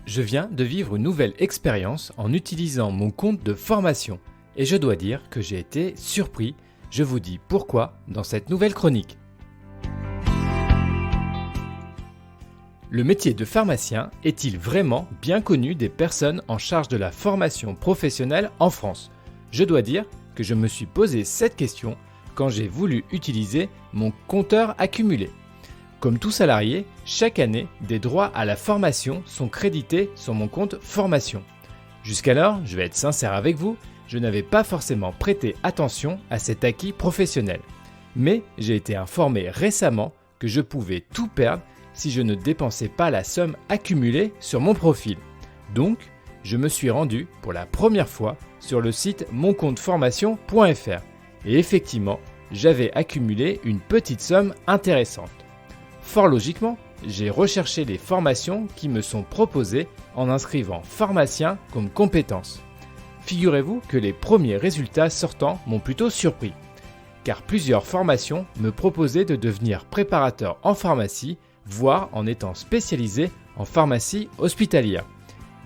Je viens de vivre une nouvelle expérience en utilisant mon compte de formation et je dois dire que j'ai été surpris. Je vous dis pourquoi dans cette nouvelle chronique. Le métier de pharmacien est-il vraiment bien connu des personnes en charge de la formation professionnelle en France ? Je dois dire que je me suis posé cette question quand j'ai voulu utiliser mon compteur accumulé. Comme tout salarié, chaque année, des droits à la formation sont crédités sur mon compte formation. Jusqu'alors, je vais être sincère avec vous, je n'avais pas forcément prêté attention à cet acquis professionnel. Mais j'ai été informé récemment que je pouvais tout perdre si je ne dépensais pas la somme accumulée sur mon profil. Donc, je me suis rendu pour la première fois sur le site moncompteformation.fr et effectivement, j'avais accumulé une petite somme intéressante. Fort logiquement, j'ai recherché les formations qui me sont proposées en inscrivant pharmacien comme compétence. Figurez-vous que les premiers résultats sortants m'ont plutôt surpris, car plusieurs formations me proposaient de devenir préparateur en pharmacie, voire en étant spécialisé en pharmacie hospitalière.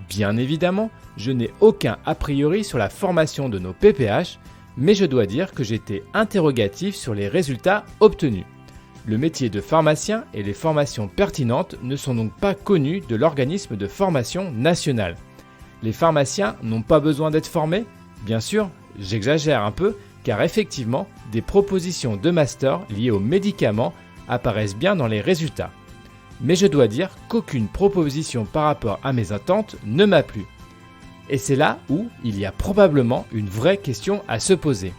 Bien évidemment, je n'ai aucun a priori sur la formation de nos PPH, mais je dois dire que j'étais interrogatif sur les résultats obtenus. Le métier de pharmacien et les formations pertinentes ne sont donc pas connus de l'organisme de formation nationale. Les pharmaciens n'ont pas besoin d'être formés ? Bien sûr, j'exagère un peu, car effectivement, des propositions de master liées aux médicaments apparaissent bien dans les résultats. Mais je dois dire qu'aucune proposition par rapport à mes attentes ne m'a plu. Et c'est là où il y a probablement une vraie question à se poser.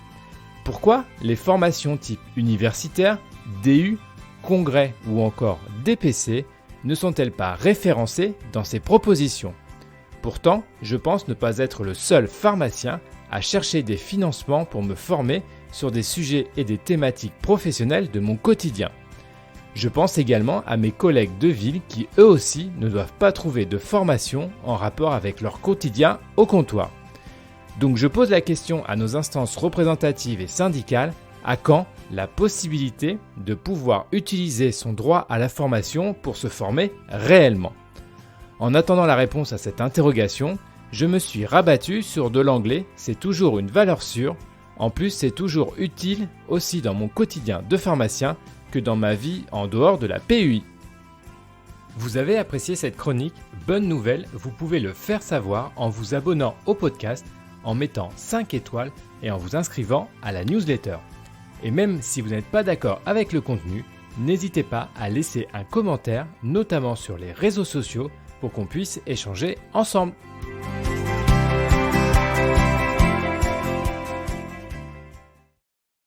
Pourquoi les formations type universitaire, DU, congrès ou encore DPC ne sont-elles pas référencées dans ces propositions ? Pourtant, je pense ne pas être le seul pharmacien à chercher des financements pour me former sur des sujets et des thématiques professionnelles de mon quotidien. Je pense également à mes collègues de ville qui eux aussi ne doivent pas trouver de formation en rapport avec leur quotidien au comptoir. Donc je pose la question à nos instances représentatives et syndicales, à quand la possibilité de pouvoir utiliser son droit à la formation pour se former réellement ? En attendant la réponse à cette interrogation, je me suis rabattu sur de l'anglais, c'est toujours une valeur sûre. En plus, c'est toujours utile aussi dans mon quotidien de pharmacien que dans ma vie en dehors de la PUI. Vous avez apprécié cette chronique ? Bonne nouvelle, vous pouvez le faire savoir en vous abonnant au podcast, en mettant 5 étoiles et en vous inscrivant à la newsletter. Et même si vous n'êtes pas d'accord avec le contenu, n'hésitez pas à laisser un commentaire, notamment sur les réseaux sociaux, pour qu'on puisse échanger ensemble.